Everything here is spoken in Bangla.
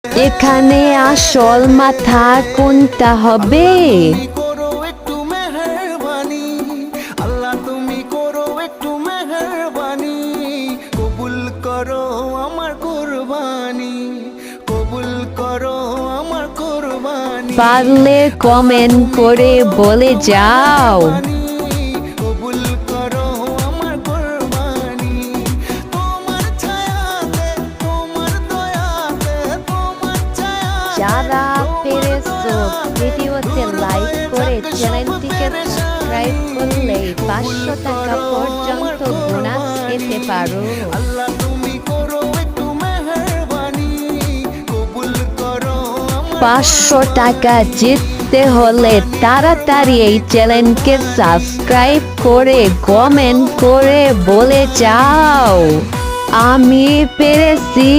এখানে আসল মাথা কোনটা হবে? করো একটু মেহেরবানি, আল্লাহ তুমি করো একটু মেহেরবানি, কবুল করো আমার কুরবানি, কবুল করো আমার কুরবানি। পারলে কমেন্ট করে বলে যাও। কবুল করো আমার কুরবানি, তোমার ছায়াতে, তোমার দয়াতে, তোমার ছায়াতে, যারা পেরেছো ভিডিওতে লাইক করে চ্যানেলটিকে সাবস্ক্রাইব করলে 500 টাকা পর্যন্ত বোনাস পেতে পারো। আল্লাহ তুমি করো একটু মেহেরবানি, কবুল করো আমার 500 টাকা জিততে হলে তাড়াতাড়ি এই চ্যানেলকে সাবস্ক্রাইব করে কমেন্ট করে বলে যাও আমি পেরেছি।